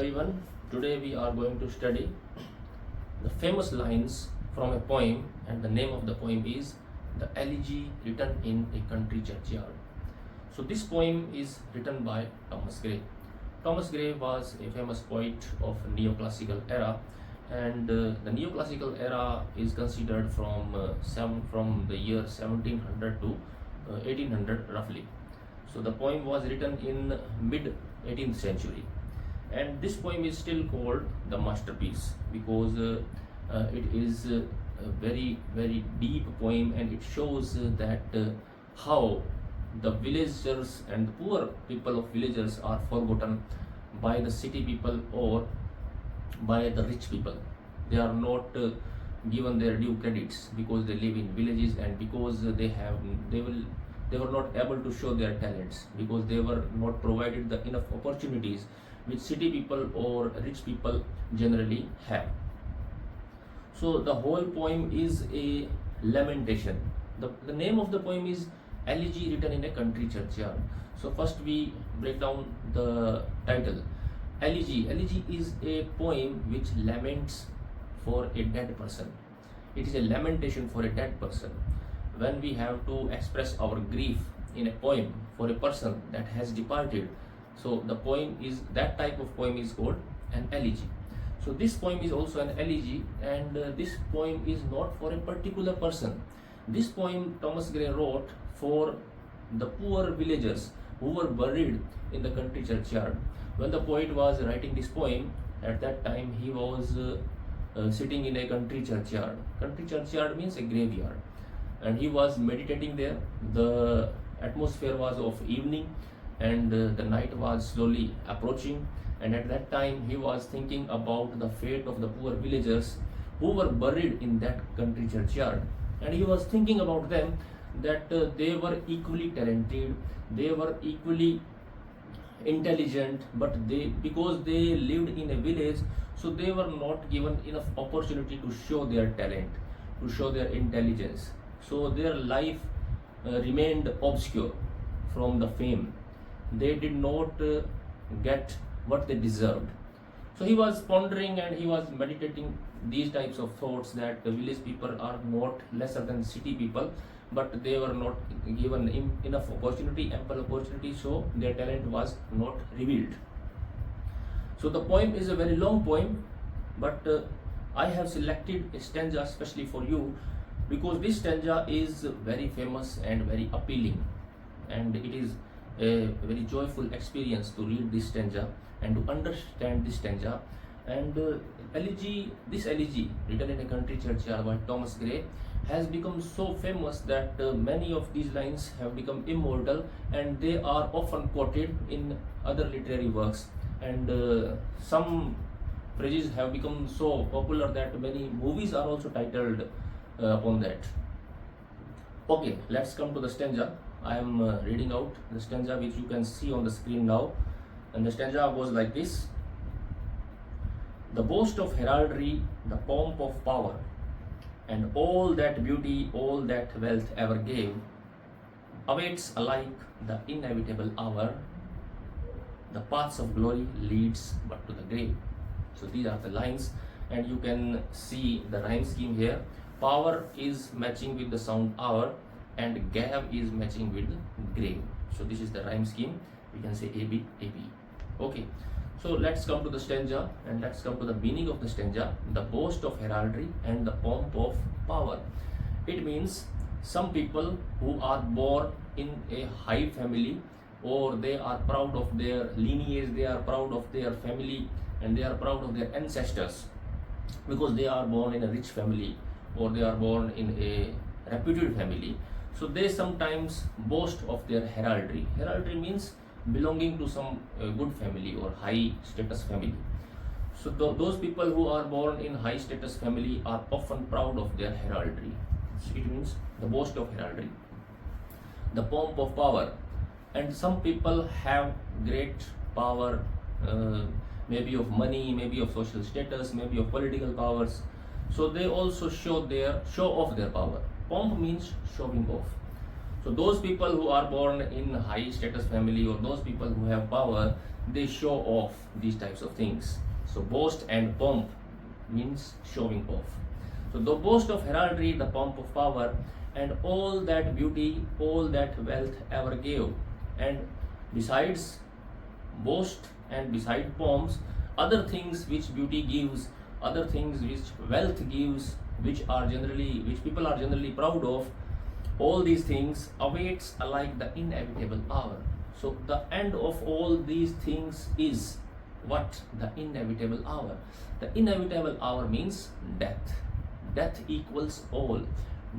Everyone, today we are going to study the famous lines from a poem, and the name of the poem is The Elegy Written in a Country Churchyard. So this poem is written by Thomas Gray. Thomas Gray was a famous poet of neoclassical era, and the neoclassical era is considered from the year 1700 to 1800 roughly. So the poem was written in mid 18th century, and this poem is still called the masterpiece because it is a very deep poem, and it shows that how the villagers and the poor people of villagers are forgotten by the city people or by the rich people. They are not given their due credits because they live in villages, and because they were not able to show their talents because they were not provided the enough opportunities which city people or rich people generally have. So the whole poem is a lamentation. The name of the poem is Elegy Written in a Country Churchyard. So first we break down the title. Elegy. Elegy is a poem which laments for a dead person. It is a lamentation for a dead person. When we have to express our grief in a poem for a person that has departed, so the poem is, that type of poem is called an elegy. So this poem is also an elegy, and this poem is not for a particular person. This poem Thomas Gray wrote for the poor villagers who were buried in the country churchyard. When the poet was writing this poem, at that time he was sitting in a country churchyard. Country churchyard means a graveyard, and he was meditating there. The atmosphere was of evening, and the night was slowly approaching, and at that time he was thinking about the fate of the poor villagers who were buried in that country churchyard, and he was thinking about them that they were equally talented, they were equally intelligent, but because they lived in a village, so they were not given enough opportunity to show their talent, to show their intelligence. So their life remained obscure from the fame. They did not get what they deserved. So he was pondering and he was meditating these types of thoughts, that the village people are not lesser than city people, but they were not given enough opportunity, ample opportunity, so their talent was not revealed. So the poem is a very long poem, but I have selected a stanza especially for you because this stanza is very famous and very appealing, and it is a very joyful experience to read this stanza and to understand this stanza. And this elegy written in a country churchyard by Thomas Gray has become so famous that many of these lines have become immortal, and they are often quoted in other literary works, and some phrases have become so popular that many movies are also titled upon that. Okay, let's come to the stanza. I am reading out the stanza which you can see on the screen now, and the stanza goes like this. The boast of heraldry, the pomp of power, and all that beauty, all that wealth ever gave, awaits alike the inevitable hour. The paths of glory leads but to the grave. So these are the lines, and you can see the rhyme scheme here. Power is matching with the sound hour, and gave is matching with grave. So this is the rhyme scheme. We can say AB, AB. Okay. So let's come to the stanza, and let's come to the meaning of the stanza. The boast of heraldry and the pomp of power. It means some people who are born in a high family, or they are proud of their lineage, they are proud of their family, and they are proud of their ancestors because they are born in a rich family, or they are born in a reputed family. So they sometimes boast of their heraldry. Heraldry means belonging to some good family or high status family. So those people who are born in high status family are often proud of their heraldry. So it means the boast of heraldry. The pomp of power, and some people have great power, maybe of money, maybe of social status, maybe of political powers. So they also show off their power. Pomp means showing off. So those people who are born in high status family, or those people who have power, they show off these types of things. So boast and pomp means showing off. So the boast of heraldry, the pomp of power, and all that beauty, all that wealth ever gave. And besides boast and beside pomps, other things which beauty gives, other things which wealth gives, which people are generally proud of, all these things awaits alike the inevitable hour. So the end of all these things is what? The inevitable hour. The inevitable hour means death. Death equals all.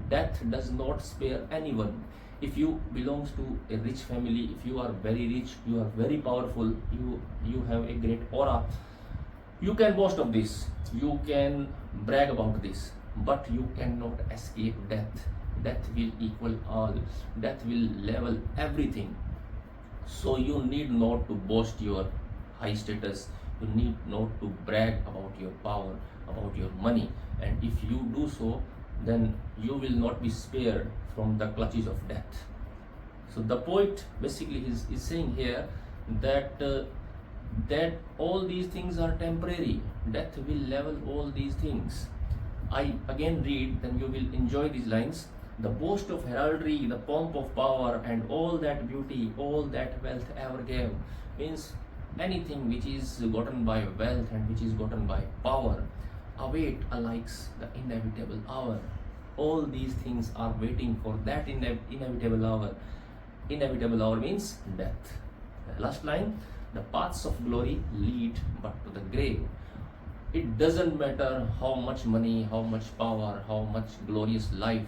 Death does not spare anyone. If you belongs to a rich family, if you are very rich, you are very powerful, you have a great aura, you can boast of this, you can brag about this, but you cannot escape death. Death will equal all. Death will level everything. So you need not to boast your high status. You need not to brag about your power, about your money. And if you do so, then you will not be spared from the clutches of death. So the poet basically is saying here that that all these things are temporary. Death will level all these things. I again read, then you will enjoy these lines. The boast of heraldry, the pomp of power, and all that beauty, all that wealth ever gave, means anything which is gotten by wealth and which is gotten by power await alike the inevitable hour. All these things are waiting for that inevitable hour. Inevitable hour means death. The last line, the paths of glory lead but to the grave. It doesn't matter how much money, how much power, how much glorious life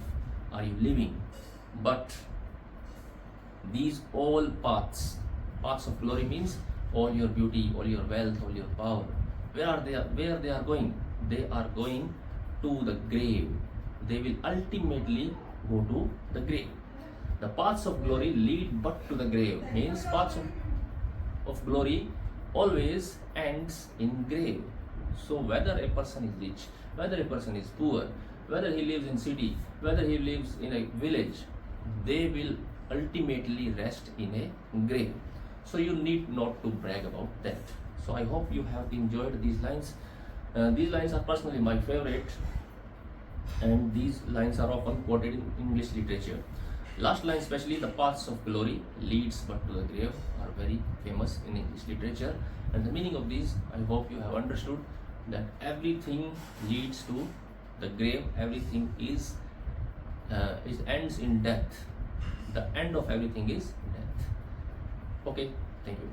are you living, but these all paths of glory means all your beauty, all your wealth, all your power, where they are going? They are going to the grave. They will ultimately go to the grave. The paths of glory lead but to the grave means paths of glory always ends in grave. So whether a person is rich, whether a person is poor, whether he lives in city, whether he lives in a village, they will ultimately rest in a grave. So you need not to brag about that. So I hope you have enjoyed these lines. These lines are personally my favorite, and these lines are often quoted in English literature. Last line, especially the paths of glory leads but to the grave, are very famous in English literature. And the meaning of these, I hope you have understood, that everything leads to the grave. Everything is ends in death. The end of everything is death. Okay, thank you.